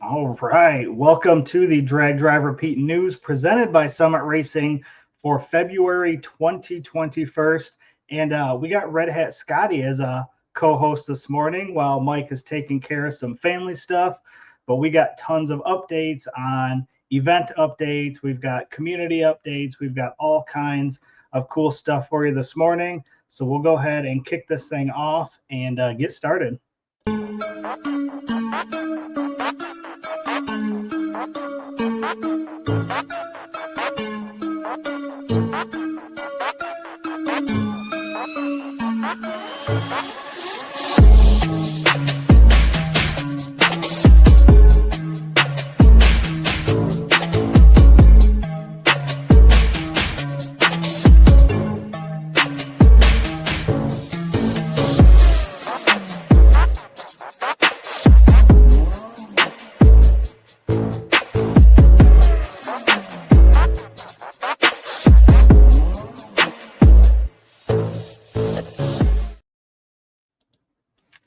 All right. Welcome to the Drag Drive Repeat News presented by Summit Racing for February 2021. And we got Red Hat Scotty as a co host this morning while Mike is taking care of some family stuff. But we got tons of updates on event updates. We've got community updates. We've got all kinds of cool stuff for you this morning. So we'll go ahead and kick this thing off and get started.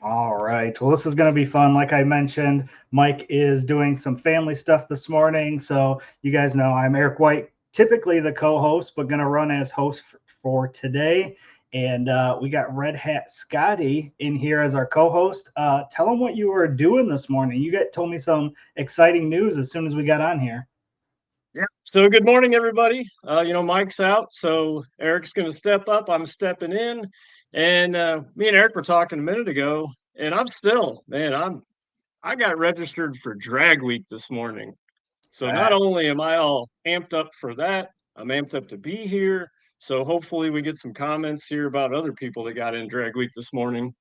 All right. Well, this is going to be fun. Like I mentioned, Mike is doing some family stuff this morning. So you guys know I'm Eric White, typically the co-host, but going to run as host for today. And we got Red Hat Scotty in here as our co-host. Tell him what you were doing this morning. Told me some exciting news as soon as we got on here. Yeah. So good morning, everybody. Mike's out, so Eric's going to step up. I'm stepping in, and me and Eric were talking a minute ago, and I got registered for Drag Week this morning. So not only am I all amped up for that, I'm amped up to be here. So hopefully we get some comments here about other people that got in Drag Week this morning.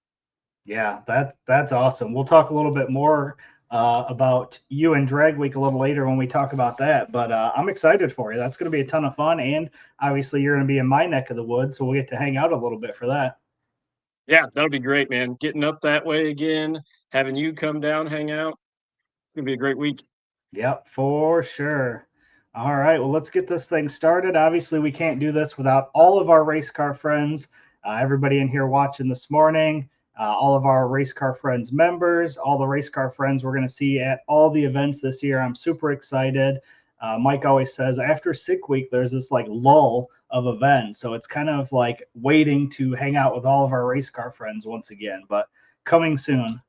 Yeah, that's awesome. We'll talk a little bit more about you and Drag Week a little later when we talk about that. But I'm excited for you. That's going to be a ton of fun, and obviously you're going to be in my neck of the woods, so we'll get to hang out a little bit for that. Yeah, that'll be great, man. Getting up that way again, having you come down, hang out. It's gonna be a great week. Yep, for sure. All right, well, let's get this thing started. Obviously, we can't do this without all of our race car friends, everybody in here watching this morning, all of our race car friends members, all the race car friends we're going to see at all the events this year. I'm super excited. Mike always says after sick week, there's this like lull of events. So it's kind of like waiting to hang out with all of our race car friends once again, but coming soon.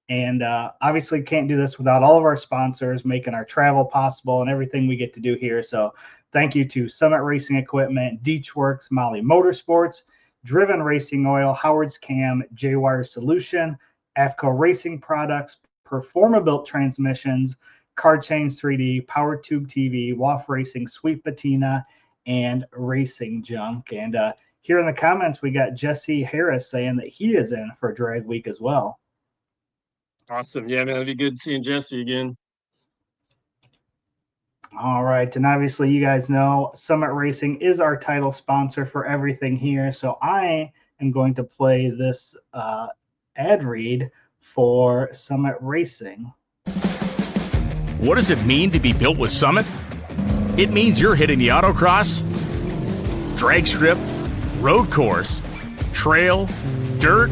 And obviously, can't do this without all of our sponsors making our travel possible and everything we get to do here. So, thank you to Summit Racing Equipment, Deechworks, Molly Motorsports, Driven Racing Oil, Howard's Cam, J Wire Solution, AFCO Racing Products, Performabuilt Transmissions, Car Chains 3D, Power Tube TV, WAF Racing, Sweet Patina, and Racing Junk. And here in the comments, we got Jesse Harris saying that he is in for Drag Week as well. Awesome. Yeah, man, it'd be good seeing Jesse again. All right. And obviously, you guys know Summit Racing is our title sponsor for everything here. So I am going to play this ad read for Summit Racing. What does it mean to be built with Summit? It means you're hitting the autocross, drag strip, road course, trail, dirt,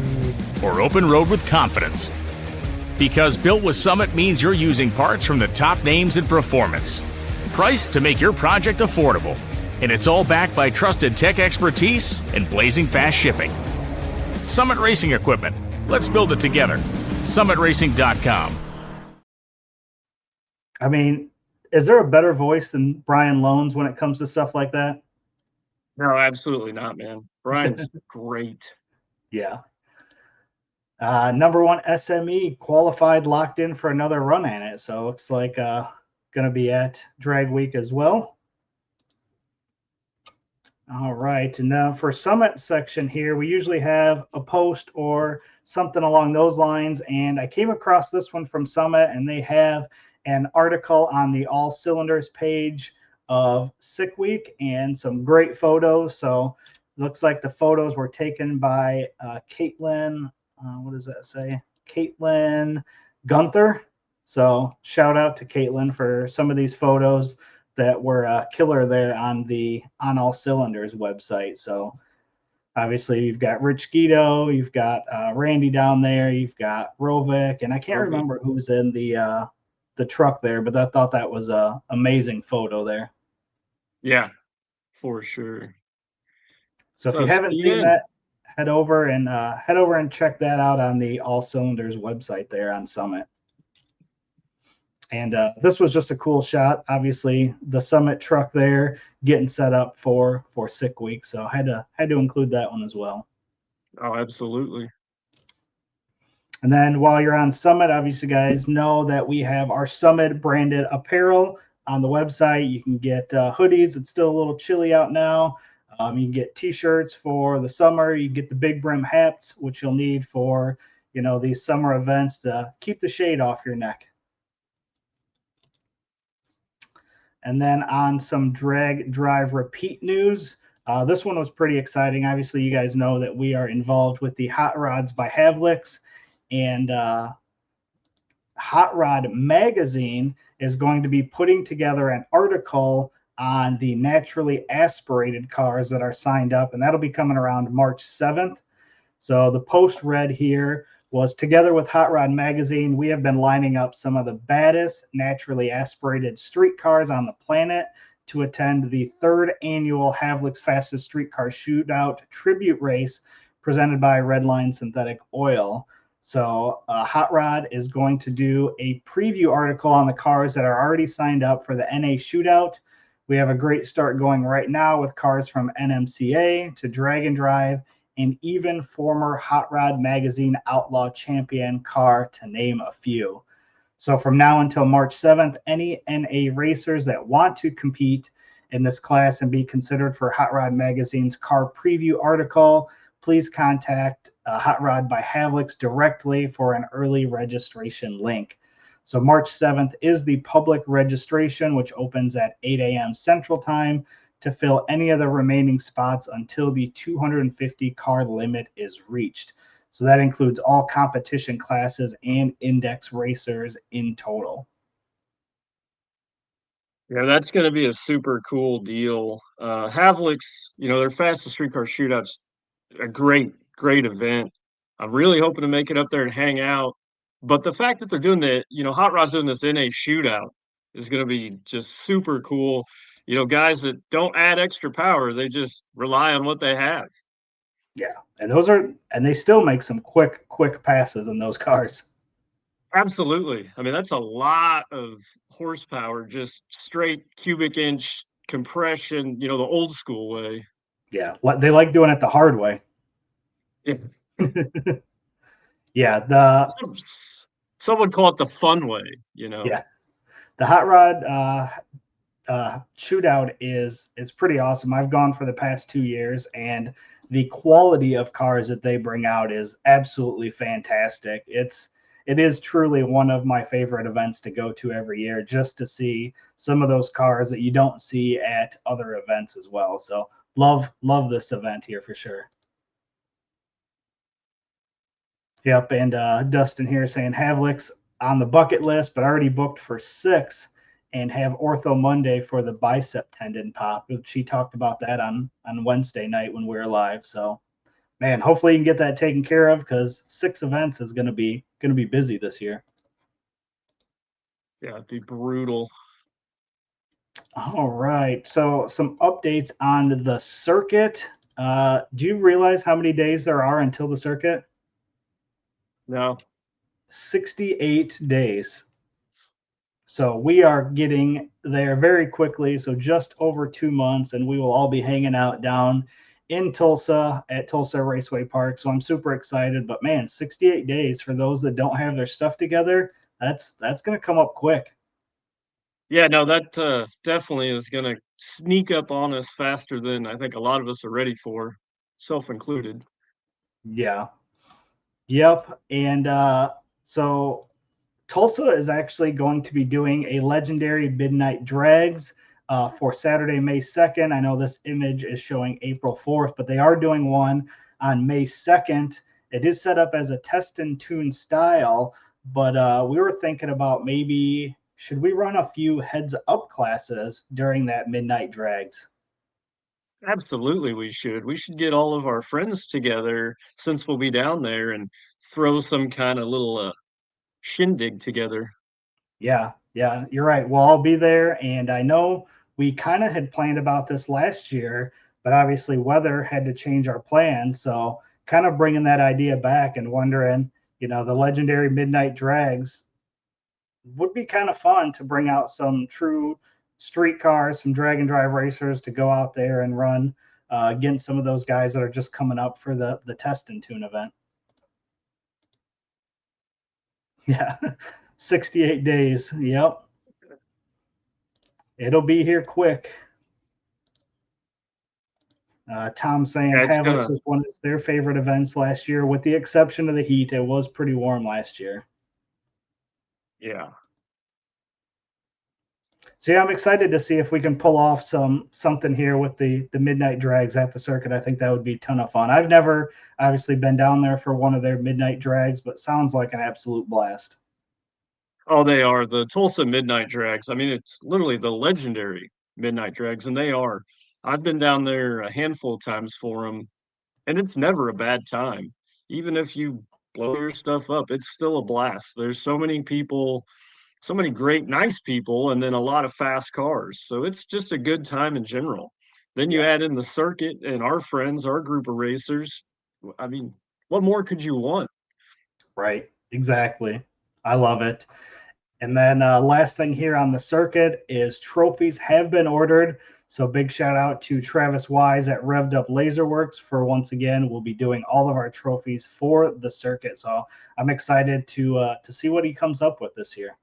or open road with confidence. Because built with Summit means you're using parts from the top names in performance. Priced to make your project affordable. And it's all backed by trusted tech expertise and blazing fast shipping. Summit Racing Equipment. Let's build it together. SummitRacing.com. I mean, is there a better voice than Brian Loans when it comes to stuff like that? No, absolutely not, man. Brian's great. Yeah. Number one SME qualified, locked in for another run at it. So looks like going to be at Drag Week as well. All right. And now for Summit section here, we usually have a post or something along those lines. And I came across this one from Summit, and they have an article on the All Cylinders page of Sick Week and some great photos. So looks like the photos were taken by Caitlin. What does that say? Caitlin Gunther. So shout out to Caitlin for some of these photos that were killer there on the On All Cylinders website. So obviously you've got Rich Guido, you've got Randy down there, you've got Rovic, and I can't remember who's in the the truck there, but I thought that was a amazing photo there. Yeah, for sure. So if So you I've haven't seen seen in. that, head over and check that out on the All Cylinders website there on Summit. And this was just a cool shot. Obviously, the Summit truck there getting set up for Sick Week, so had to include that one as well. Oh, absolutely. And then while you're on Summit, obviously, guys know that we have our Summit branded apparel on the website. You can get hoodies. It's still a little chilly out now. You can get T-shirts for the summer. You get the big brim hats, which you'll need for these summer events to keep the shade off your neck. And then on some drag drive repeat news. This one was pretty exciting. Obviously, you guys know that we are involved with the Hot Rods by Havlicks, and Hot Rod Magazine is going to be putting together an article on the naturally aspirated cars that are signed up, and that'll be coming around March 7th. So the post read here was, together with Hot Rod Magazine, we have been lining up some of the baddest naturally aspirated street cars on the planet to attend the 3rd annual Havlicks Fastest Streetcar Shootout tribute race presented by Redline Synthetic Oil. So Hot Rod is going to do a preview article on the cars that are already signed up for the NA Shootout. We have a great start going right now with cars from NMCA to Drag and Drive, and even former Hot Rod Magazine Outlaw Champion car, to name a few. So from now until March 7th, any NA racers that want to compete in this class and be considered for Hot Rod Magazine's car preview article, please contact Hot Rod by Havlicks directly for an early registration link. So March 7th is the public registration, which opens at 8 a.m. Central Time, to fill any of the remaining spots until the 250 car limit is reached. So that includes all competition classes and index racers in total. Yeah, that's going to be a super cool deal. Havlicks, their Fastest Streetcar Shootouts, a great, great event. I'm really hoping to make it up there and hang out. But the fact that they're doing Hot Rod's doing this NA Shootout is going to be just super cool. Guys that don't add extra power, they just rely on what they have. Yeah, and they still make some quick passes in those cars. Absolutely. I mean, that's a lot of horsepower, just straight cubic inch compression, the old school way. Yeah, they like doing it the hard way. Yeah. Yeah, Some would call it the fun way, Yeah, the Hot Rod shootout is pretty awesome. I've gone for the past 2 years, and the quality of cars that they bring out is absolutely fantastic. It is truly one of my favorite events to go to every year, just to see some of those cars that you don't see at other events as well. So love this event here for sure. Yep, and Dustin here saying Havlicks on the bucket list, but already booked for 6, and have Ortho Monday for the bicep tendon pop. She talked about that on Wednesday night when we were live. So, man, hopefully you can get that taken care of, because 6 events is going to be busy this year. Yeah, it'd be brutal. All right, so some updates on the circuit. Do you realize how many days there are until the circuit? No. 68 days. So we are getting there very quickly. So just over 2 months, and we will all be hanging out down in Tulsa at Tulsa Raceway Park. So I'm super excited. But man, 68 days for those that don't have their stuff together, that's going to come up quick. Yeah, no, that definitely is going to sneak up on us faster than I think a lot of us are ready for, self included. Yeah. Yep. And so Tulsa is actually going to be doing a legendary midnight drags for Saturday, May 2nd. I know this image is showing April 4th, but they are doing one on May 2nd. It is set up as a test and tune style, but we were thinking about maybe should we run a few heads up classes during that midnight drags? Absolutely, we should. We should get all of our friends together since we'll be down there and throw some kind of little shindig together. Yeah, Yeah, you're right. Well, I'll be there. And I know we kind of had planned about this last year, but obviously weather had to change our plans. So kind of bringing that idea back and wondering, the legendary midnight drags would be kind of fun to bring out some true street cars, some drag and drive racers to go out there and run against some of those guys that are just coming up for the test and tune event. Yeah, 68 days. Yep. It'll be here quick. Tom saying Yeah, it's Havlicks gonna. was one of their favorite events last year, with the exception of the heat. It was pretty warm last year. Yeah. So yeah, I'm excited to see if we can pull off something here with the midnight drags at the circuit. I think that would be a ton of fun. I've never obviously been down there for one of their midnight drags, but sounds like an absolute blast. Oh, they are the Tulsa Midnight Drags. I mean, it's literally the legendary Midnight Drags, and they are. I've been down there a handful of times for them, and it's never a bad time. Even if you blow your stuff up, it's still a blast. There's so many people, so many great, nice people, and then a lot of fast cars. So it's just a good time in general. Then you Yeah, add in the circuit and our friends, our group of racers. I mean, what more could you want? right. Exactly. I love it. And then last thing here on the circuit is trophies have been ordered. So big shout out to Travis Wise at Revved Up Laserworks for once again, we'll be doing all of our trophies for the circuit. So I'm excited to see what he comes up with this year.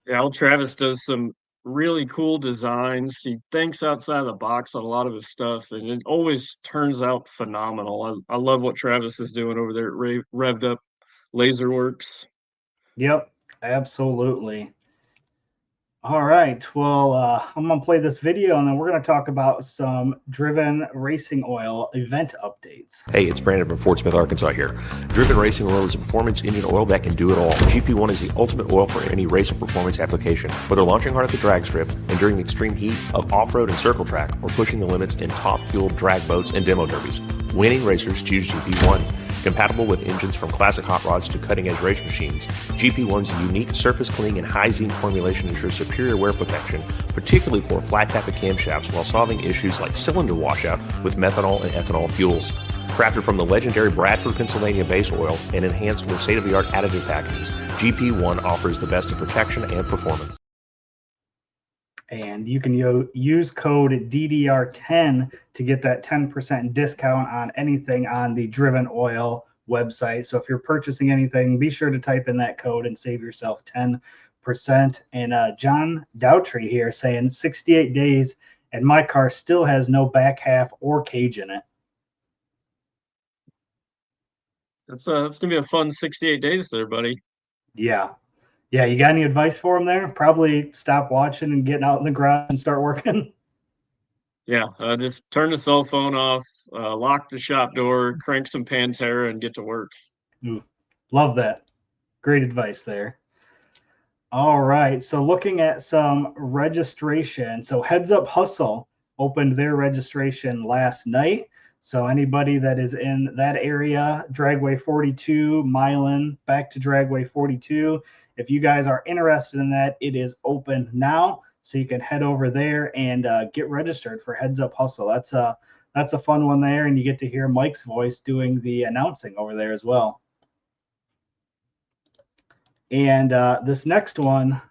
Yeah, Al Travis does some really cool designs. He thinks outside the box on a lot of his stuff, and it always turns out phenomenal. I love what Travis is doing over there at Revved Up Laserworks. Yep, absolutely. All right. Well, I'm going to play this video and then we're going to talk about some Driven Racing Oil event updates. Hey, it's Brandon from Fort Smith, Arkansas here. Driven Racing Oil is a performance engine oil that can do it all. GP1 is the ultimate oil for any race or performance application. Whether launching hard at the drag strip, enduring the extreme heat of off-road and circle track, or pushing the limits in top-fueled drag boats and demo derbies, winning racers choose GP1. Compatible with engines from classic hot rods to cutting-edge race machines, GP1's unique surface cleaning and high zinc formulation ensures superior wear protection, particularly for flat-tapped camshafts, while solving issues like cylinder washout with methanol and ethanol fuels. Crafted from the legendary Bradford, Pennsylvania base oil and enhanced with state-of-the-art additive packages, GP1 offers the best of protection and performance. And you can use code DDR10 to get that 10% discount on anything on the Driven Oil website. So if you're purchasing anything, be sure to type in that code and save yourself 10%. And John Dowtry here saying 68 days and my car still has no back half or cage in it. That's gonna be a fun 68 days there, buddy. Yeah. Yeah, you got any advice for him there? Probably stop watching and getting out in the garage and start working. Yeah, just turn the cell phone off, lock the shop door, crank some Pantera, and get to work. Ooh, love that. Great advice there. All right, so looking at some registration. So Heads Up Hustle opened their registration last night. So anybody that is in that area, Dragway 42, Milan, back to Dragway 42, if you guys are interested in that, it is open now. So you can head over there and get registered for Heads Up Hustle. That's a fun one there, and you get to hear Mike's voice doing the announcing over there as well. And this next one,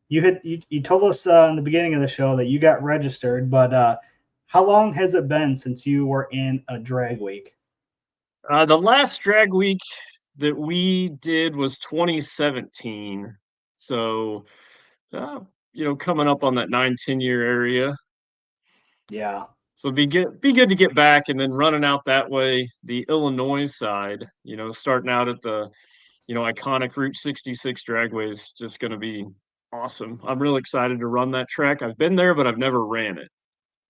you told us in the beginning of the show that you got registered, but how long has it been since you were in a drag week? The last drag week that we did was 2017. So, coming up on that 9-10 year area. Yeah. So it'd be good to get back and then running out that way, the Illinois side, starting out at the, iconic Route 66 dragway is just going to be awesome. I'm really excited to run that track. I've been there, but I've never ran it.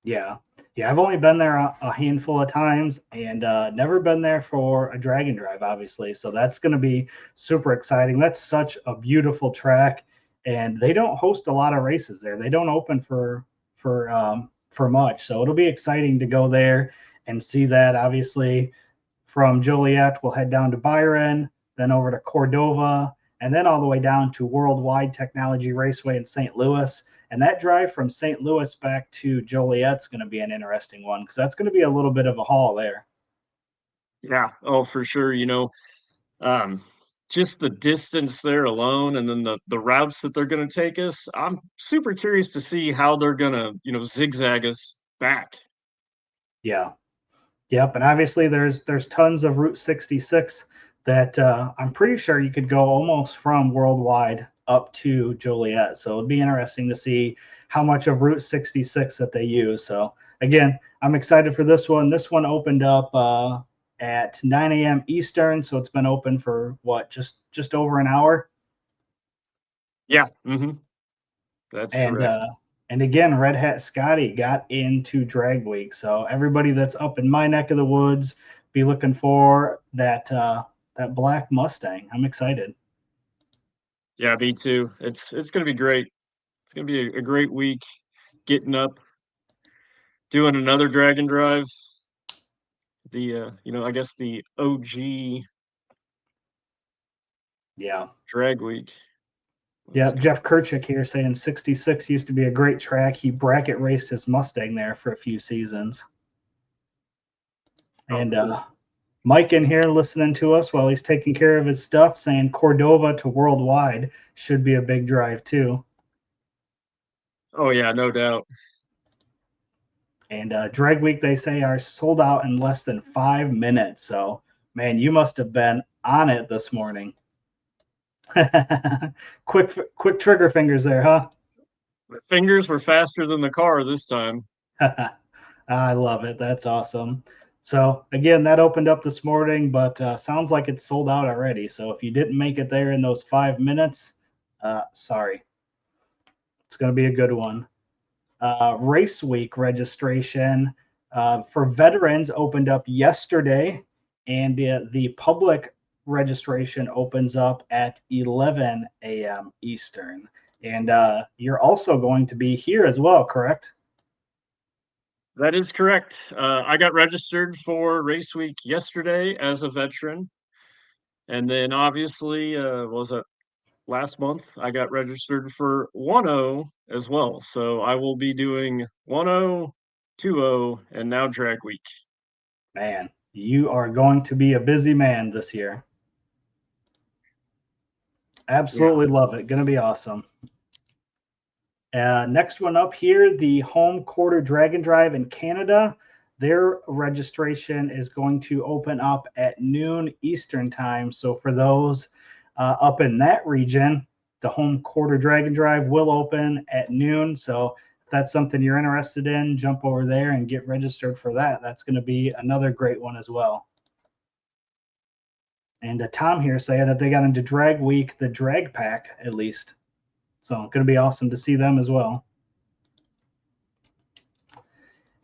Yeah. Yeah, I've only been there a handful of times and never been there for a drag and drive, obviously. So that's going to be super exciting. That's such a beautiful track, and they don't host a lot of races there. They don't open for much. So it'll be exciting to go there and see that. Obviously, from Joliet, we'll head down to Byron, then over to Cordova, and then all the way down to Worldwide Technology Raceway in St. Louis. And that drive from St. Louis back to Joliet's going to be an interesting one because that's going to be a little bit of a haul there. Yeah. Oh, for sure. Just the distance there alone, and then the routes that they're going to take us. I'm super curious to see how they're going to, zigzag us back. Yeah. Yep. And obviously there's tons of Route 66 that I'm pretty sure you could go almost from Worldwide up to Joliet. So it'd be interesting to see how much of Route 66 that they use. So again, I'm excited for this one. This one opened up at 9 a.m. Eastern. So it's been open for what, just over an hour? Yeah. Mm-hmm. That's correct. And again, Red Hat Scotty got into Drag Week. So everybody that's up in my neck of the woods, be looking for that black Mustang. I'm excited. Yeah, me too. It's going to be great. It's going to be a great week. Getting up, doing another drag and drive. I guess the OG. Yeah. Drag week. Yeah, Jeff Kirchick here saying 66 used to be a great track. He bracket raced his Mustang there for a few seasons. And cool. Mike in here listening to us while he's taking care of his stuff, saying Cordova to Worldwide should be a big drive too. Oh yeah, no doubt. And Drag Week, they say, are sold out in less than 5 minutes. So, man, you must have been on it this morning. quick trigger fingers there, huh? My fingers were faster than the car this time. I love it. That's awesome. So again, that opened up this morning, but sounds like it's sold out already. So if you didn't make it there in those 5 minutes, sorry. It's going to be a good one. Race Week registration for veterans opened up yesterday, and the public registration opens up at 11 a.m. Eastern. And you're also going to be here as well, correct? That is correct. I got registered for Race Week yesterday as a veteran. And then obviously, last month, I got registered for 1-0 as well. So I will be doing 1-0, 2-0, and now Drag Week. Man, you are going to be a busy man this year. Absolutely love it. Going to be awesome. Next one up here, the Home Quarter Drag and Drive in Canada. Their registration is going to open up at noon Eastern time. So for those up in that region, the Home Quarter Drag and Drive will open at noon. So if that's something you're interested in, jump over there and get registered for that. That's going to be another great one as well. And Tom here saying that they got into Drag Week, the Drag Pack at least. So going to be awesome to see them as well.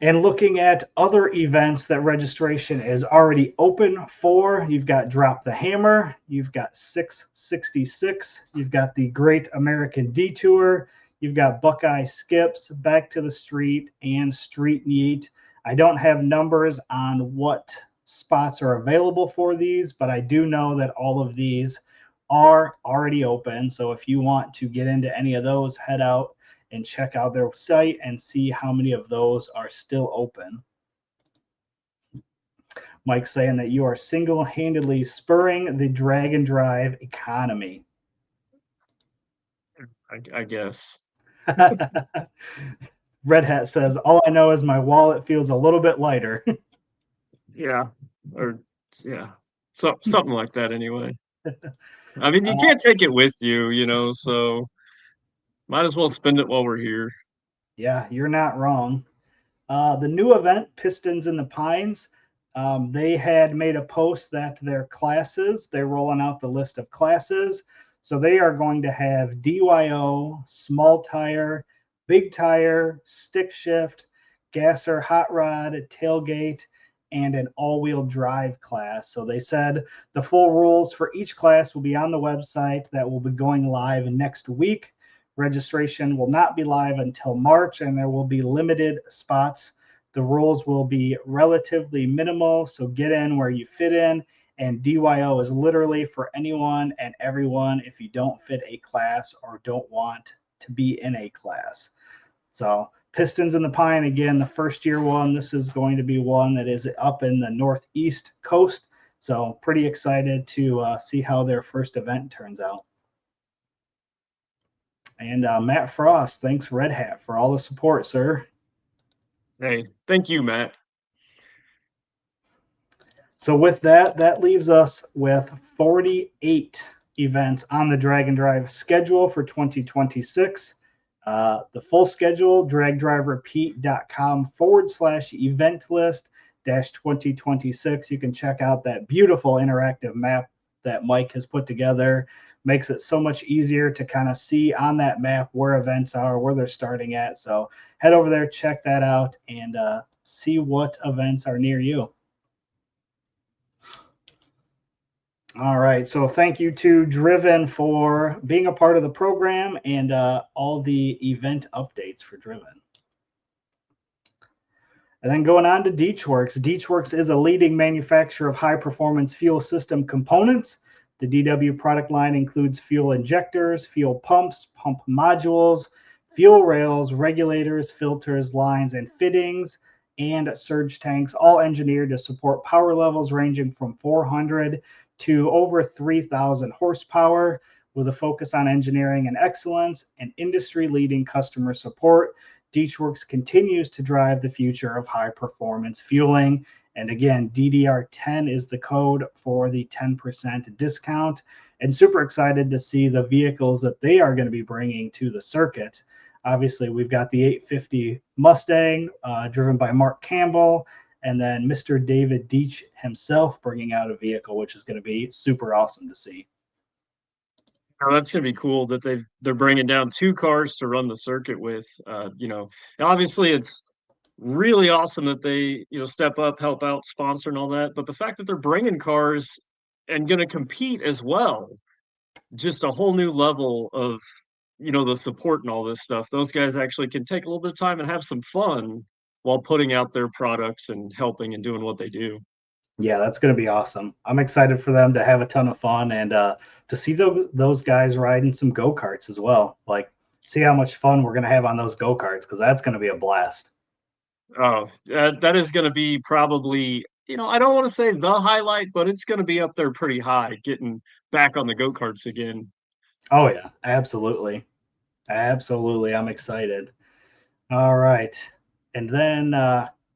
And looking at other events that registration is already open for, you've got Drop the Hammer, you've got 666, you've got the Great American Detour, you've got Buckeye Skips, Back to the Street, and Street Yeet. I don't have numbers on what spots are available for these, but I do know that all of these are already open. So if you want to get into any of those, head out and check out their site and see how many of those are still open. Mike saying that you are single-handedly spurring the drag and drive economy. I guess. Red Hat says, all I know is my wallet feels a little bit lighter. Yeah. Something like that anyway. I mean, you can't take it with you, so might as well spend it while we're here. Yeah, you're not wrong. The new event, Pistons in the Pines, they had made a post that their classes, they're rolling out the list of classes. So they are going to have DYO, small tire, big tire, stick shift, gasser, hot rod, tailgate, and an all-wheel drive class. So they said the full rules for each class will be on the website that will be going live next week. Registration will not be live until March, and there will be limited spots. The rules will be relatively minimal, so get in where you fit in And DYO is literally for anyone and everyone if you don't fit a class or don't want to be in a class. So Pistons in the Pine, again, the first year one. This is going to be one that is up in the Northeast coast. So pretty excited to see how their first event turns out. And Matt Frost, thanks Red Hat for all the support, sir. Hey, thank you, Matt. So with that, that leaves us with 48 events on the Drag and Drive schedule for 2026. The full schedule, dragdriverepeat.com/event list -2026. You can check out that beautiful interactive map that Mike has put together. Makes it so much easier to kind of see on that map where events are, where they're starting at. So head over there, check that out, and see what events are near you. All right. So thank you to Driven for being a part of the program and all the event updates for Driven. And then going on to Deechworks. Deechworks is a leading manufacturer of high-performance fuel system components. The DW product line includes fuel injectors, fuel pumps, pump modules, fuel rails, regulators, filters, lines, and fittings, and surge tanks, all engineered to support power levels ranging from 400 to over 3,000 horsepower, with a focus on engineering and excellence and industry-leading customer support. Deechworks continues to drive the future of high-performance fueling. And again, DDR10 is the code for the 10% discount. And super excited to see the vehicles that they are going to be bringing to the circuit. Obviously, we've got the 850 Mustang driven by Mark Campbell, and then Mr. David Deech himself bringing out a vehicle, which is going to be super awesome to see. Oh, that's going to be cool that they're bringing down 2 cars to run the circuit with. Obviously it's really awesome that they, step up, help out, sponsor and all that. But the fact that they're bringing cars and going to compete as well, just a whole new level of, the support and all this stuff. Those guys actually can take a little bit of time and have some fun while putting out their products and helping and doing what they do. Yeah, that's going to be awesome. I'm excited for them to have a ton of fun and to see those guys riding some go-karts as well. Like, see how much fun we're going to have on those go-karts, because that's going to be a blast. Oh, that is going to be probably, I don't want to say the highlight, but it's going to be up there pretty high, getting back on the go-karts again. Oh, yeah, absolutely. Absolutely. I'm excited. All right. And then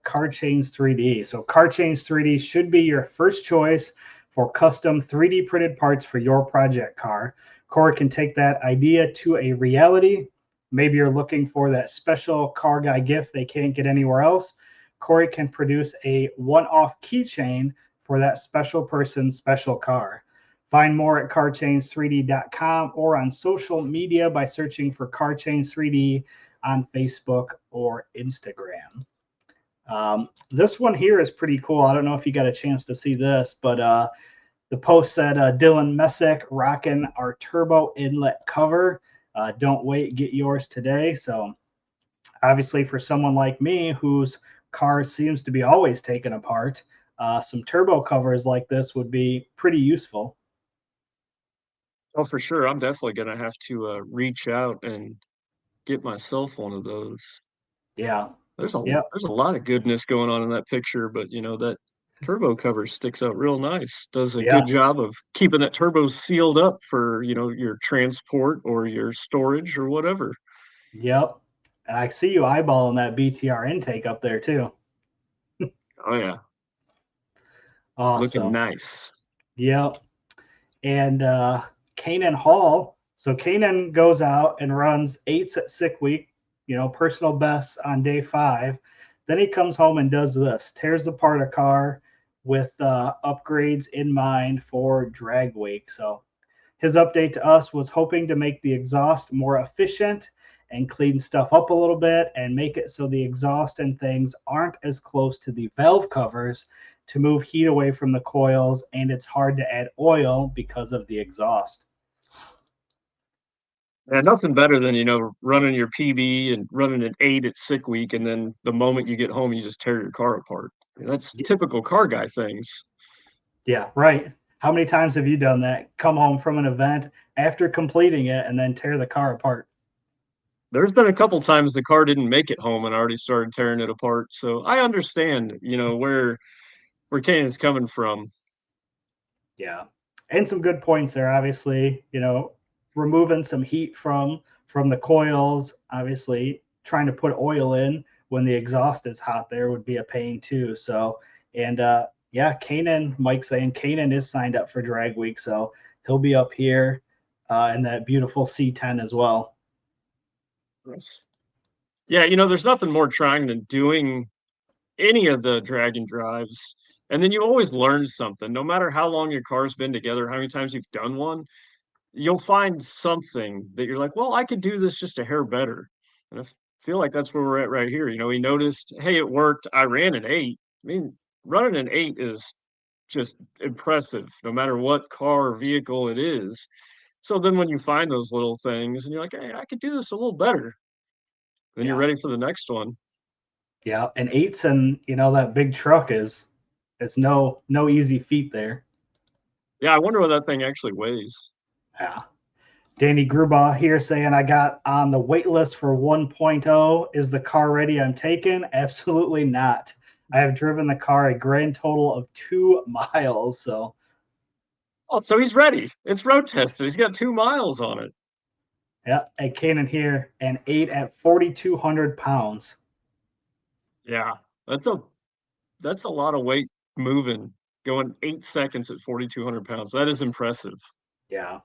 Car Chains 3D. So Car Chains 3D should be your first choice for custom 3D printed parts for your project car. Corey can take that idea to a reality. Maybe you're looking for that special car guy gift they can't get anywhere else. Corey can produce a one-off keychain for that special person's special car. Find more at carchains3d.com or on social media by searching for Car Chains 3D on Facebook or Instagram. This one here is pretty cool. I don't know if you got a chance to see this, but the post said Dylan Messick rocking our turbo inlet cover. Don't wait, get yours today. So obviously for someone like me whose car seems to be always taken apart, some turbo covers like this would be pretty useful. Oh, for sure. I'm definitely going to have to reach out and get myself one of those. Yeah. There's a lot of goodness going on in that picture, but that turbo cover sticks out real nice. Does a good job of keeping that turbo sealed up for, your transport or your storage or whatever. Yep. And I see you eyeballing that BTR intake up there too. Oh yeah. Awesome. Looking nice. Yep. And Kanan Hall. So Kanan goes out and runs 8s at Sick Week, personal bests on day 5. Then he comes home and does this, tears apart a car with upgrades in mind for Drag Week. So his update to us was hoping to make the exhaust more efficient and clean stuff up a little bit and make it so the exhaust and things aren't as close to the valve covers to move heat away from the coils, and it's hard to add oil because of the exhaust. Yeah, nothing better than, running your PB and running an 8 at Sick Week, and then the moment you get home, you just tear your car apart. That's typical car guy things. Yeah, right. How many times have you done that? Come home from an event after completing it and then tear the car apart? There's been a couple times the car didn't make it home and I already started tearing it apart. So I understand, where Kanan's coming from. Yeah. And some good points there, obviously, removing some heat from the coils, obviously trying to put oil in when the exhaust is hot there would be a pain too. So, and yeah, Kanan, Mike saying Kanan is signed up for drag week, so he'll be up here in that beautiful C10 as well. Yes. Yeah, there's nothing more trying than doing any of the drag and drives. And then you always learn something. No matter how long your car's been together, how many times you've done one, you'll find something that you're like, well, I could do this just a hair better. And I feel like that's where we're at right here. He noticed, hey, it worked. I ran an 8. I mean, running an 8 is just impressive, no matter what car or vehicle it is. So then when you find those little things and you're like, hey, I could do this a little better, then you're Yeah. ready for the next one. Yeah. And eights and that big truck is it's no easy feat there. Yeah, I wonder what that thing actually weighs. Yeah. Danny Grubaugh here saying, I got on the wait list for 1.0. Is the car ready? I'm taking? Absolutely not. I have driven the car a grand total of 2 miles. So, Oh, so he's ready. It's road tested. He's got 2 miles on it. yeah, a Canon here, an 8 at 4,200 pounds. Yeah, that's a lot of weight moving, going 8 seconds at 4,200 pounds. That is impressive. Yeah.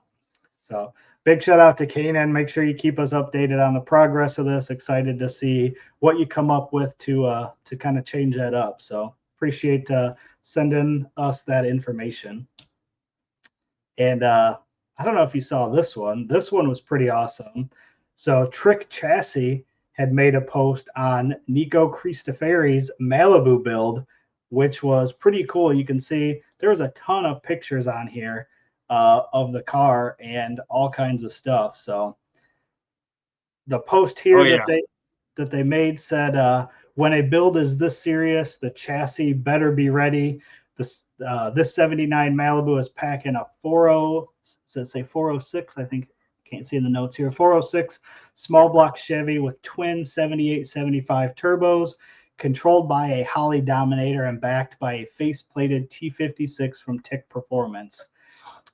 So, big shout out to Kanan. Make sure you keep us updated on the progress of this. Excited to see what you come up with to kind of change that up. So, appreciate sending us that information. And I don't know if you saw this one. This one was pretty awesome. So Trick Chassis had made a post on Nico Cristoferi's Malibu build, which was pretty cool. You can see there was a ton of pictures on here of the car and all kinds of stuff. So the post here that they made said, when a build is this serious, the chassis better be ready. This 79 Malibu is packing a 40, does it say 406? I think, can't see in the notes here. 406 small block Chevy with twin 7875 turbos, controlled by a Holly Dominator and backed by a face-plated T56 from Tick Performance.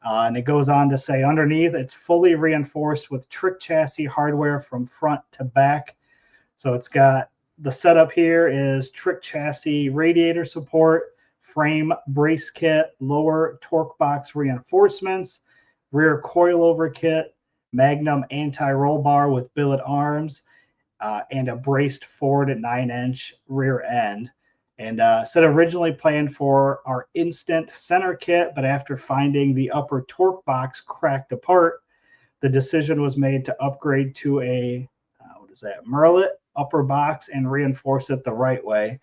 And it goes on to say underneath, it's fully reinforced with Trick Chassis hardware from front to back. So it's got the setup here is Trick Chassis radiator support, frame brace kit, lower torque box reinforcements, rear coilover kit, Magnum anti-roll bar with billet arms, and a braced forward 9-inch rear end. And said originally planned for our instant center kit, but after finding the upper torque box cracked apart, the decision was made to upgrade to a, Merlet upper box and reinforce it the right way.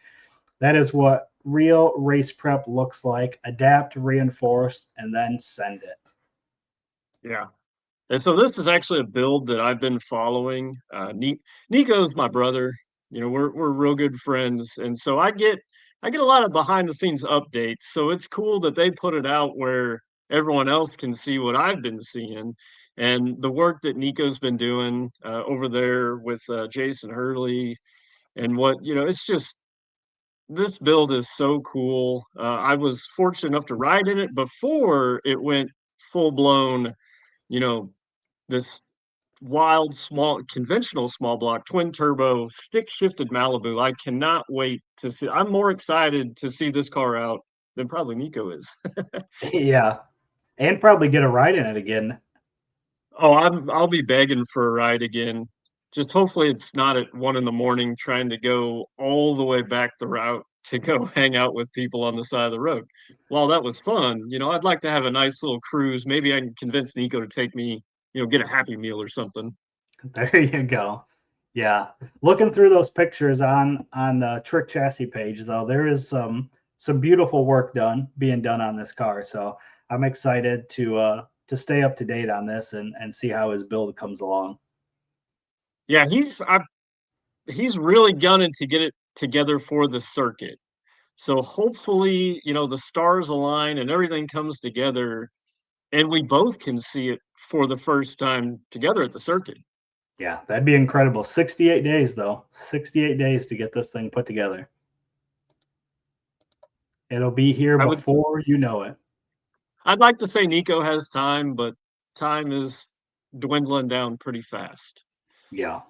That is what real race prep looks like. Adapt, reinforce, and then send it. Yeah. And so this is actually a build that I've been following. Nico's my brother. We're real good friends, and so I get a lot of behind the scenes updates. So it's cool that they put it out where everyone else can see what I've been seeing and the work that Nico's been doing over there with Jason Hurley and it's just this build is so cool. I was fortunate enough to ride in it before it went full blown, you know, this wild, small, conventional small block, twin turbo, stick shifted Malibu. I cannot wait to see. I'm more excited to see this car out than probably Nico is. Yeah. And probably get a ride in it again. Oh, I'll be begging for a ride again. Just hopefully it's not at 1 a.m. trying to go all the way back the route to go hang out with people on the side of the road. While that was fun, I'd like to have a nice little cruise. Maybe I can convince Nico to take me, get a Happy Meal or something. There you go. Yeah. Looking through those pictures on the Trick Chassis page, though, there is some beautiful work being done on this car. So I'm excited to stay up to date on this and see how his build comes along. Yeah, he's really gunning to get it together for the circuit. So hopefully, the stars align and everything comes together and we both can see it for the first time together at the circuit. Yeah, that'd be incredible. 68 days, though. 68 days to get this thing put together. It'll be here before you know it. I'd like to say Nico has time, but time is dwindling down pretty fast. Yeah.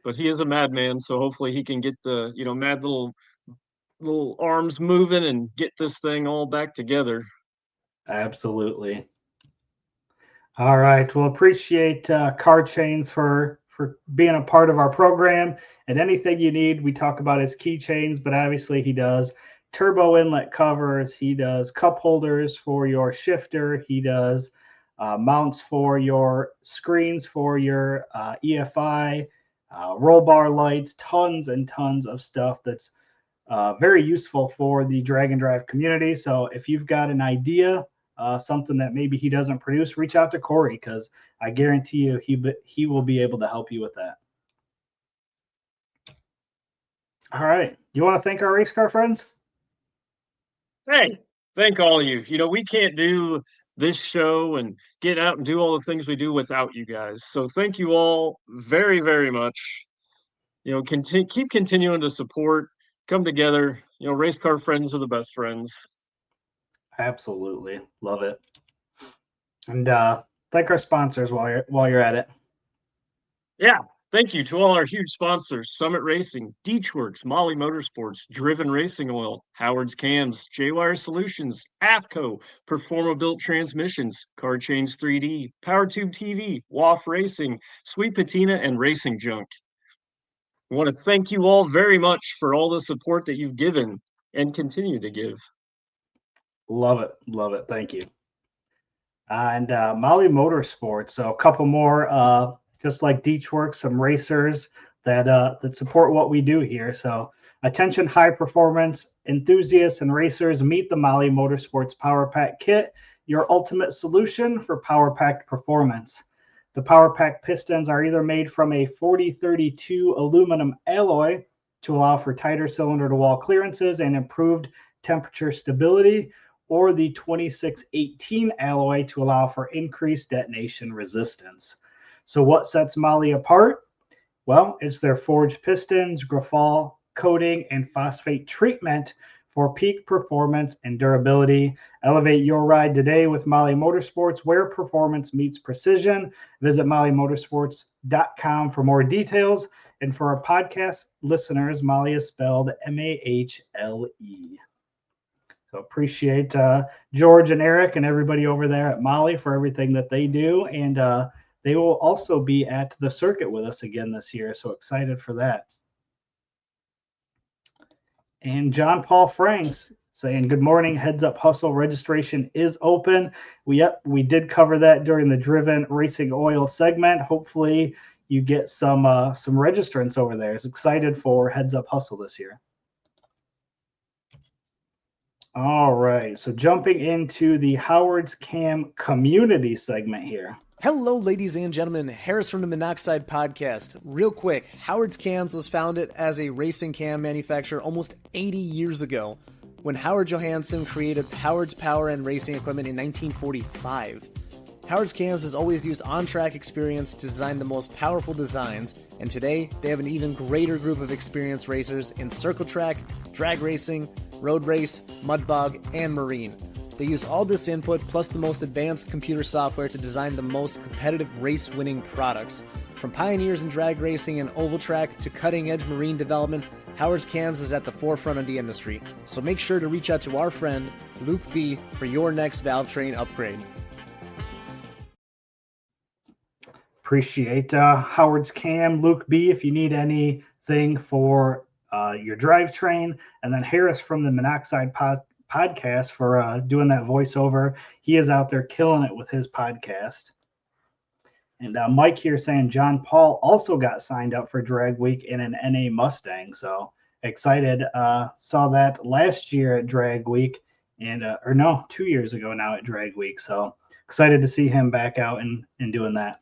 But he is a madman, so hopefully he can get the, mad little arms moving and get this thing all back together. Absolutely. All right. Well, appreciate Car Chains for being a part of our program. And anything you need, we talk about his keychains, but obviously he does turbo inlet covers. He does cup holders for your shifter. He does mounts for your screens for your EFI, roll bar lights, tons and tons of stuff that's very useful for the drag and drive community. So if you've got an idea, something that maybe he doesn't produce, reach out to Corey, because I guarantee you he will be able to help you with that. All right. You want to thank our race car friends? Hey, thank all of you. We can't do this show and get out and do all the things we do without you guys. So thank you all very, very much. Keep continuing to support, come together. Race car friends are the best friends. Absolutely. Love it. And thank our sponsors while you're at it. Yeah. Thank you to all our huge sponsors: Summit Racing, Deechworks, Molly Motorsports, Driven Racing Oil, Howard's Cams, J-Wire Solutions, AFCO, Performa Built Transmissions, Car Change 3D, PowerTube TV, WAF Racing, Sweet Patina, and Racing Junk. I want to thank you all very much for all the support that you've given and continue to give. Love it. Love it. Thank you. And Molly Motorsports. So a couple more, just like Deechworks, some racers that support what we do here. So attention high performance enthusiasts and racers, meet the Molly Motorsports Power Pack Kit, your ultimate solution for power packed performance. The Power Pack pistons are either made from a 4032 aluminum alloy to allow for tighter cylinder to wall clearances and improved temperature stability, or the 2618 alloy to allow for increased detonation resistance. So what sets Molly apart? Well, it's their forged pistons, graphol coating, and phosphate treatment for peak performance and durability. Elevate your ride today with Molly Motorsports, where performance meets precision. Visit mollymotorsports.com for more details. And for our podcast listeners, Molly is spelled M-A-H-L-E. So appreciate George and Eric and everybody over there at Molly for everything that they do. And they will also be at the circuit with us again this year. So excited for that. And John Paul Franks saying, good morning, Heads Up Hustle registration is open. We did cover that during the Driven Racing Oil segment. Hopefully you get some registrants over there. It's excited for Heads Up Hustle this year. All right, so jumping into the Howard's Cam community segment here. Hello, ladies and gentlemen. Harris from the Monoxide Podcast. Real quick, Howard's Cams was founded as a racing cam manufacturer almost 80 years ago when Howard Johansson created Howard's Power and Racing Equipment in 1945. Howard's Cams has always used on-track experience to design the most powerful designs, and today they have an even greater group of experienced racers in circle track, drag racing, road race, mud bog, and marine. They use all this input plus the most advanced computer software to design the most competitive race-winning products. From pioneers in drag racing and oval track to cutting-edge marine development, Howard's Cams is at the forefront of the industry. So make sure to reach out to our friend Luke B for your next valve train upgrade. Appreciate Howard's Cam, Luke B, if you need anything for your drivetrain. And then Harris from the Monoxide Podcast for doing that voiceover. He is out there killing it with his podcast. And Mike here saying John Paul also got signed up for Drag Week in an NA Mustang. So excited. Saw that last year at Drag Week, and 2 years ago now at Drag Week. So excited to see him back out and doing that.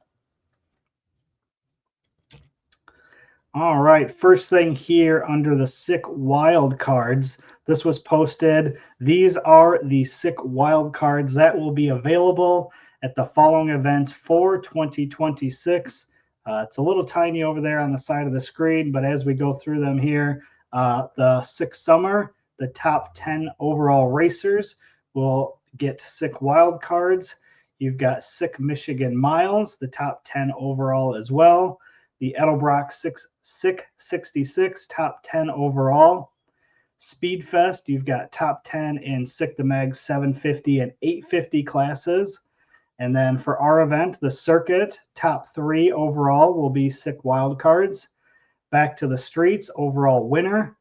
All right, first thing here under the sick wild cards. This was posted. These are the sick wild cards that will be available at the following events for 2026. It's a little tiny over there on the side of the screen, but as we go through them here, the sick summer, the top 10 overall racers will get sick wild cards. You've got sick Michigan miles, the top 10 overall as well. The Edelbrock Sick 66, top 10 overall. Speedfest, you've got top 10 in Sick the Mag 750 and 850 classes. And then for our event, the circuit, top 3 overall will be Sick Wildcards. Back to the Streets, overall winner.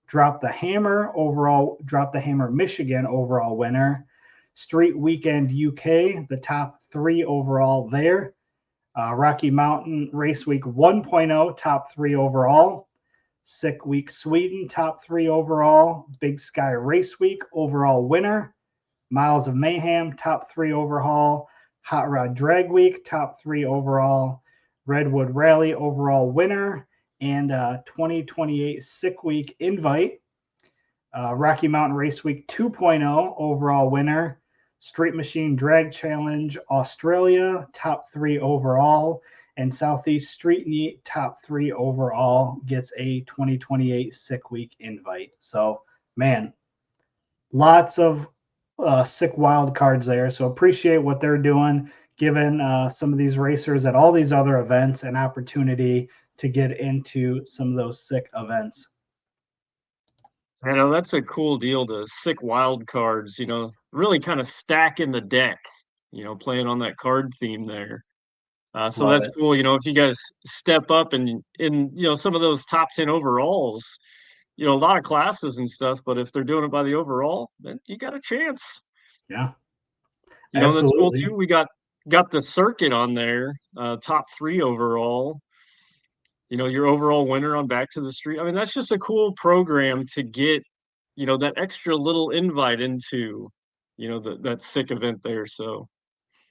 Drop the Hammer, overall, Drop the Hammer Michigan, overall winner. Street Weekend UK, the top 3 overall there. Rocky Mountain Race Week 1.0, top 3 overall. Sick Week Sweden, top 3 overall. Big Sky Race Week, overall winner. Miles of Mayhem, top 3 overall. Hot Rod Drag Week, top 3 overall. Redwood Rally, overall winner. And 2028 Sick Week Invite. Rocky Mountain Race Week 2.0, overall winner. Street Machine Drag Challenge Australia, top 3 overall. And Southeast Street Meet, top 3 overall, gets a 2028 Sick Week invite. So, man, lots of sick wild cards there. So appreciate what they're doing, giving some of these racers at all these other events an opportunity to get into some of those sick events. I know that's a cool deal, the sick wild cards, really kind of stacking the deck, playing on that card theme there. So Love that's it. cool, if you guys step up and in, some of those top 10 overalls, a lot of classes and stuff, but if they're doing it by the overall, then you got a chance. Yeah, That's cool absolutely. too. We got the circuit on there, top 3 overall. Your overall winner on Back to the Street. I mean, that's just a cool program to get, that extra little invite into, that sick event there. So,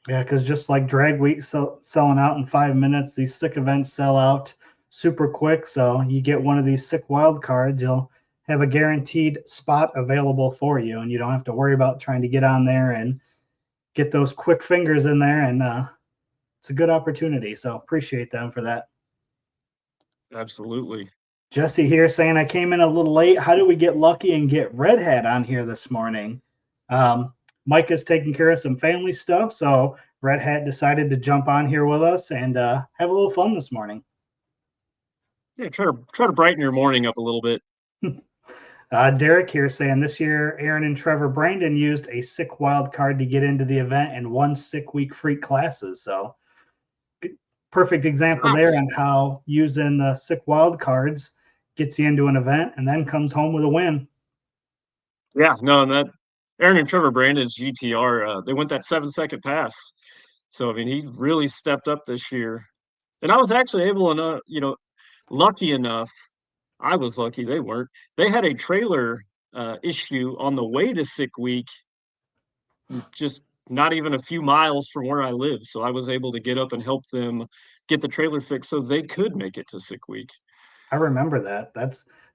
Yeah, because just like drag week selling out in 5 minutes, these sick events sell out super quick. So you get one of these sick wild cards, you'll have a guaranteed spot available for you, and you don't have to worry about trying to get on there and get those quick fingers in there. And it's a good opportunity. So appreciate them for that. absolutely. Jesse here saying I came in a little late. How do we get lucky and get Red Hat on here this morning? Mike is taking care of some family stuff, so Red Hat decided to jump on here with us and have a little fun this morning. Yeah, try to brighten your morning up a little bit. Derek here saying this year Aaron and Trevor Brandon used a sick wild card to get into the event and 1 sick week free classes. So perfect example there on how using the sick wild cards gets you into an event and then comes home with a win. Yeah, no, and that Aaron and Trevor Brandon's GTR, they went that 7-second pass. So, I mean, he really stepped up this year. And I was actually able to, lucky enough, I was lucky, they weren't. They had a trailer issue on the way to Sick Week, just not even a few miles from where I live. So I was able to get up and help them get the trailer fixed so they could make it to Sick Week. I remember that.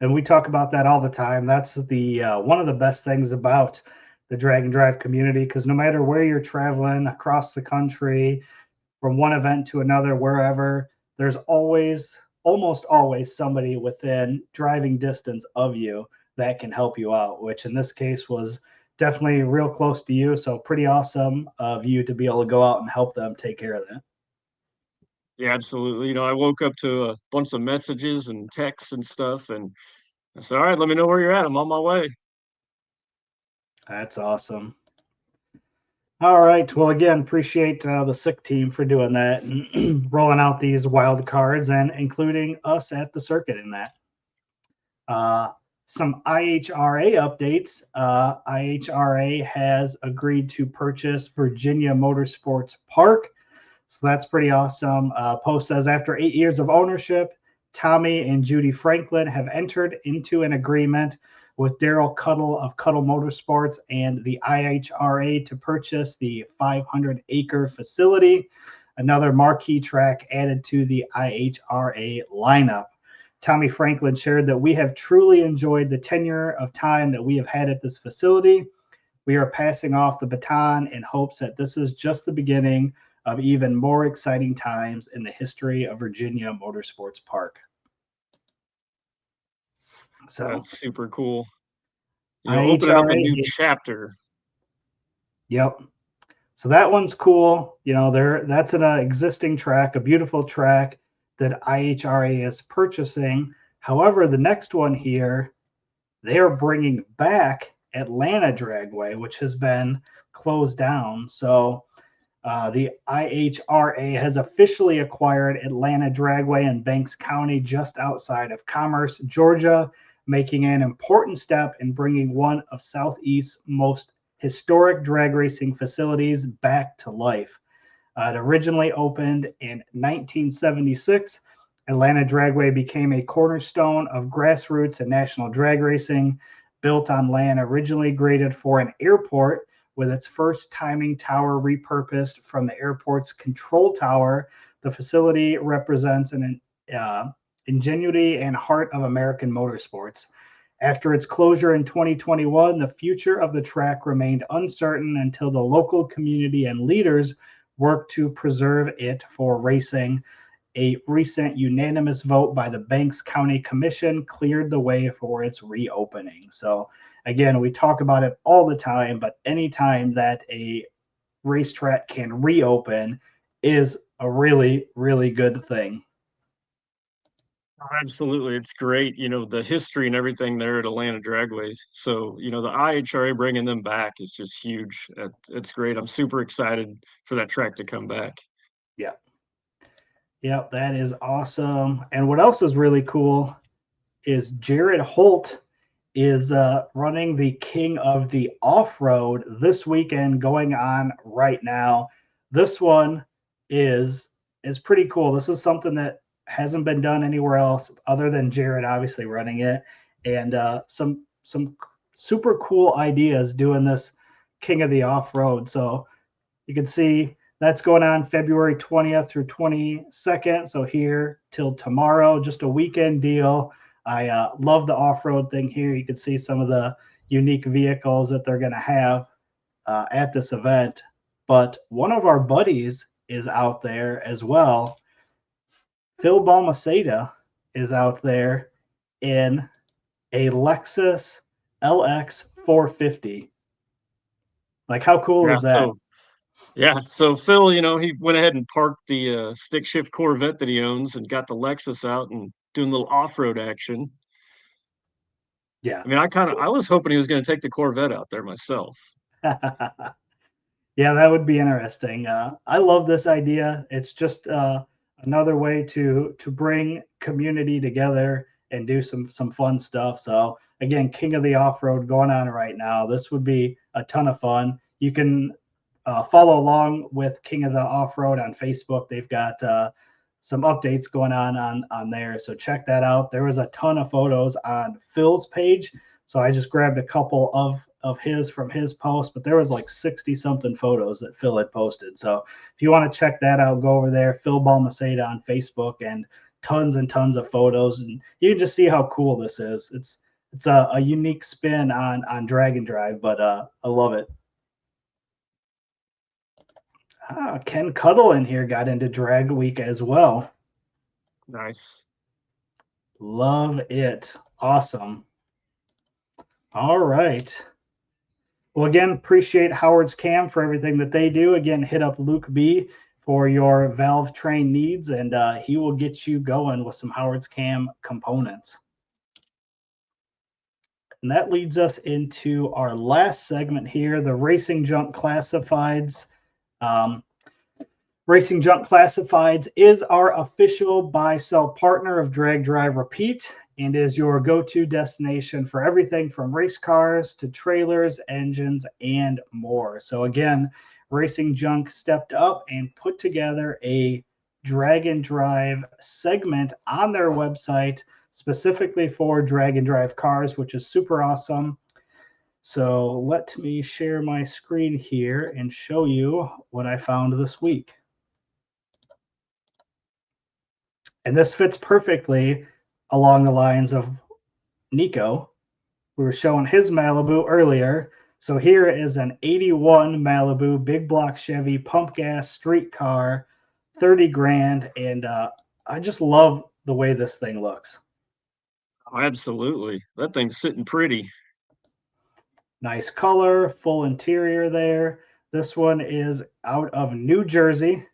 And we talk about that all the time. That's the one of the best things about the drag and drive community, because no matter where you're traveling across the country, from one event to another, wherever, there's almost always somebody within driving distance of you that can help you out, which in this case was definitely real close to you. So pretty awesome of you to be able to go out and help them take care of that. Yeah, absolutely. I woke up to a bunch of messages and texts and stuff, and I said, all right, let me know where you're at. I'm on my way. That's awesome. All right. Well, again, appreciate the sick team for doing that and rolling out these wild cards and including us at the circuit in that. Some IHRA updates. IHRA has agreed to purchase Virginia Motorsports Park. So that's pretty awesome. Post says after 8 years of ownership, Tommy and Judy Franklin have entered into an agreement with Daryl Cuddle of Cuddle Motorsports and the IHRA to purchase the 500-acre facility, another marquee track added to the IHRA lineup. Tommy Franklin shared that we have truly enjoyed the tenure of time that we have had at this facility. We are passing off the baton in hopes that this is just the beginning of even more exciting times in the history of Virginia Motorsports Park. So That's super cool. Opening up a IHRA, new chapter. Yep. So that one's cool. That's an existing track, a beautiful track that IHRA is purchasing. However, the next one here, they are bringing back Atlanta Dragway, which has been closed down. So the IHRA has officially acquired Atlanta Dragway in Banks County, just outside of Commerce, Georgia, making an important step in bringing one of Southeast's most historic drag racing facilities back to life. It originally opened in 1976. Atlanta Dragway became a cornerstone of grassroots and national drag racing, built on land originally graded for an airport, with its first timing tower repurposed from the airport's control tower. The facility represents an ingenuity and heart of American motorsports. After its closure in 2021, the future of the track remained uncertain until the local community and leaders worked to preserve it for racing. A recent unanimous vote by the Banks County Commission cleared the way for its reopening. So again, we talk about it all the time, but anytime that a racetrack can reopen is a really, really good thing. Absolutely. It's great, the history and everything there at Atlanta Dragways. So, the IHRA bringing them back is just huge. It's great. I'm super excited for that track to come back. Yeah. Yep, that is awesome. And what else is really cool is Jared Holt is running the King of the Off-Road this weekend, going on right now. This one is pretty cool. This is something that hasn't been done anywhere else other than Jared obviously running it, and some super cool ideas doing this King of the Off-Road. So you can see that's going on February 20th through 22nd. So here till tomorrow, just a weekend deal. I love the off-road thing here. You can see some of the unique vehicles that they're going to have at this event. But one of our buddies is out there as well. Phil Balmaceda is out there in a Lexus LX 450. Like, how cool is that? So Phil, he went ahead and parked the stick shift Corvette that he owns and got the Lexus out and doing a little off-road action. Yeah. I mean, I was hoping he was going to take the Corvette out there myself. Yeah, that would be interesting. I love this idea. It's just another way to bring community together and do some fun stuff. So again, King of the Off-Road going on right now. This would be a ton of fun. You can follow along with King of the Off-Road on Facebook. They've got some updates going on there. So check that out. There was a ton of photos on Phil's page. So I just grabbed a couple of his from his post, but there was like 60 something photos that Phil had posted. So if you want to check that out, go over there, Phil Balmaceda on Facebook, and tons and tons of photos. And you can just see how cool this is. It's a unique spin on drag and drive, but I love it. Ken Cuddle in here got into drag week as well. Nice. Love it. Awesome. All right. Well, again, appreciate Howard's Cam for everything that they do. Again, hit up Luke B for your valve train needs, and he will get you going with some Howard's Cam components. And that leads us into our last segment here, the Racing Junk Classifieds. Racing Junk Classifieds is our official buy-sell partner of Drag Drive Repeat and is your go-to destination for everything from race cars to trailers, engines, and more. So again, Racing Junk stepped up and put together a drag and drive segment on their website specifically for drag and drive cars, which is super awesome. So let me share my screen here and show you what I found this week. And this fits perfectly along the lines of Nico. We were showing his Malibu earlier. So here is an 81 Malibu big block Chevy pump gas street car, 30 grand. And I just love the way this thing looks. Oh, absolutely. That thing's sitting pretty. Nice color, full interior there. This one is out of New Jersey.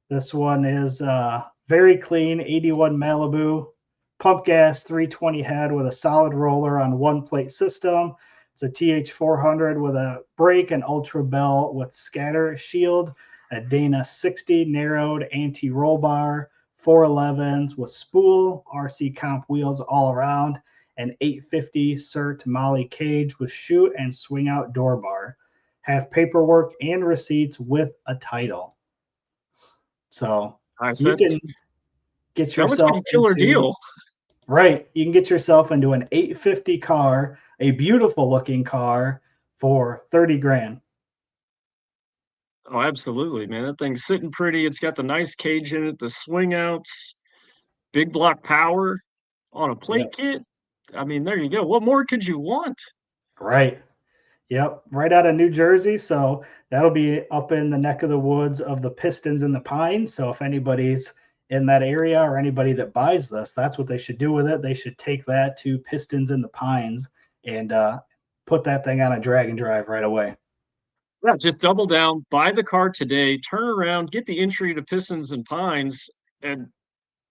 This one is very clean, 81 Malibu, pump gas, 320 head with a solid roller on one plate system. It's a TH400 with a brake and ultra bell with scatter shield, a Dana 60 narrowed anti-roll bar, 411s with spool, RC comp wheels all around, an 850 CERT Molly cage with chute and swing out door bar. Have paperwork and receipts with a title. So you can get yourself that looks like a killer deal. Right. You can get yourself into an 850 car, a beautiful looking car for 30 grand. Oh, absolutely, man. That thing's sitting pretty. It's got the nice cage in it, the swing outs, big block power on a plate kit. I mean, there you go. What more could you want? Right. Yep. Right out of New Jersey. So that'll be up in the neck of the woods of the Pistons and the Pines. So if anybody's in that area or anybody that buys this, that's what they should do with it. They should take that to Pistons in the Pines and put that thing on a drag and drive right away. Yeah, just double down, buy the car today, turn around, get the entry to Pistons and Pines, and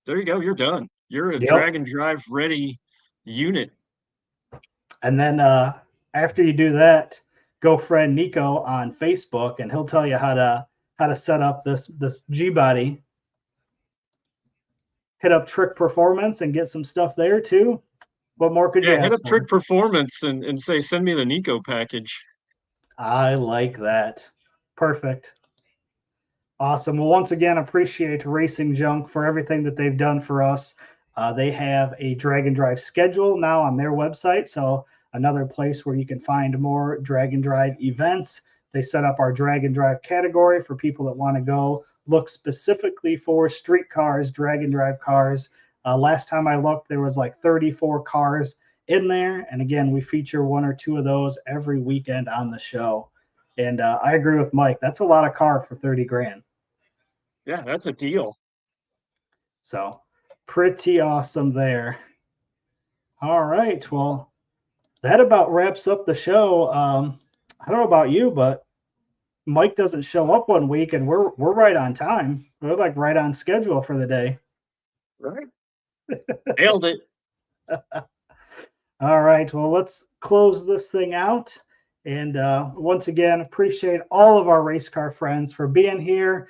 there you go. You're done. You're a drag and drive ready unit. And then after you do that, go friend Nico on Facebook, and he'll tell you how to set up this G body. Hit up Trick Performance and get some stuff there too. What more could you ask hit up for? Trick Performance and say, send me the Nico package. I like that. Perfect. Awesome. Well, once again, appreciate Racing Junk for everything that they've done for us. They have a drag and drive schedule now on their website. So another place where you can find more drag and drive events. They set up our drag and drive category for people that want to go look specifically for street cars, drag and drive cars. Last time I looked, there was like 34 cars in there. And again, we feature one or two of those every weekend on the show. And I agree with Mike. That's a lot of car for 30 grand. Yeah, that's a deal. So pretty awesome there. All right. Well, that about wraps up the show. I don't know about you, but Mike doesn't show up one week and we're right on time. We're like right on schedule for the day. Right. Nailed it. All right. Well, let's close this thing out. And once again, appreciate all of our race car friends for being here.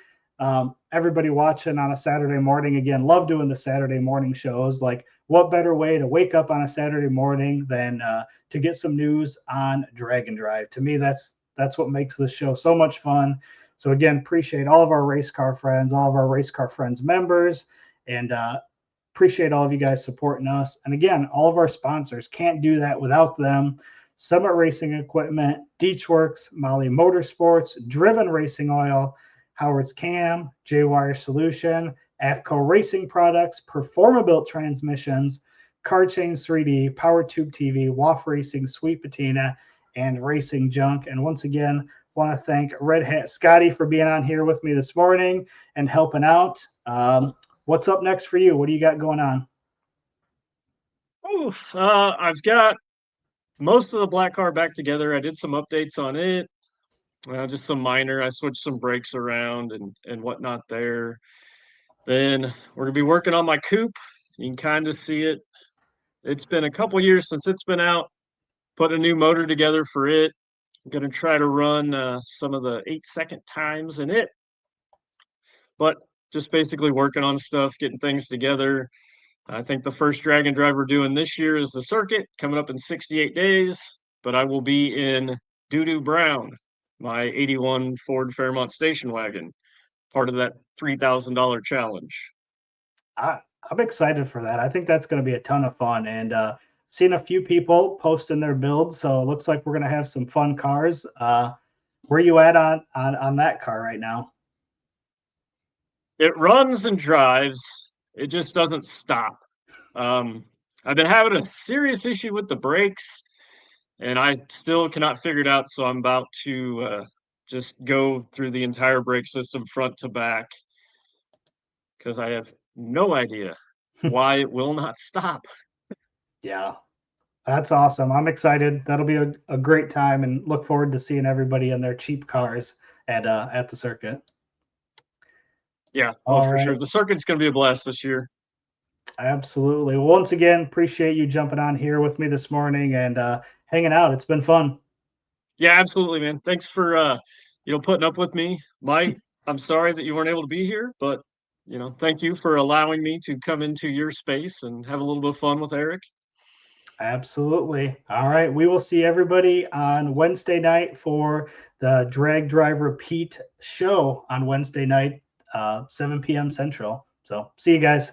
Everybody watching on a Saturday morning. Again, love doing the Saturday morning shows. Like, what better way to wake up on a Saturday morning than to get some news on drag and drive? To me, that's what makes this show so much fun. So again, appreciate all of our race car friends, all of our race car friends members, and appreciate all of you guys supporting us. And again, all of our sponsors, can't do that without them. Summit Racing Equipment, Deechworks, Molly Motorsports, Driven Racing Oil, Howard's Cam, J-Wire Solution, AFCO Racing Products, Performabuilt Transmissions, Car Chains 3D, Power Tube TV, WAF Racing, Sweet Patina, and Racing Junk. And once again, want to thank Red Hat Scotty for being on here with me this morning and helping out. What's up next for you? What do you got going on? I've got most of the black car back together. I did some updates on it. Just some minor. I switched some brakes around and whatnot there. Then we're gonna be working on my coupe. You can kind of see it. It's been a couple years since it's been out. Put a new motor together for it. I'm gonna try to run some of the 8-second times in it. But just basically working on stuff, getting things together. I think the first drag and drive we're doing this year is the circuit, coming up in 68 days. But I will be in Doo-Doo Brown, my 81 Ford Fairmont station wagon, part of that $3,000 challenge. I'm excited for that. I think that's going to be a ton of fun. And seen a few people posting their builds, so it looks like we're going to have some fun cars. Where are you at on that car right now? It runs and drives. It just doesn't stop. I've been having a serious issue with the brakes, and I still cannot figure it out. So I'm about to just go through the entire brake system front to back because I have no idea why it will not stop. Yeah, that's awesome. I'm excited. That'll be a great time, and look forward to seeing everybody in their cheap cars at the circuit. Yeah, oh, All for sure. right. The circuit's going to be a blast this year. Absolutely. Well, once again, appreciate you jumping on here with me this morning and hanging out. It's been fun. Yeah, absolutely, man. Thanks for putting up with me. Mike, I'm sorry that you weren't able to be here, but thank you for allowing me to come into your space and have a little bit of fun with Eric. Absolutely. All right. We will see everybody on Wednesday night for the Drag Drive Repeat show on Wednesday night, 7 p.m. Central. So see you guys.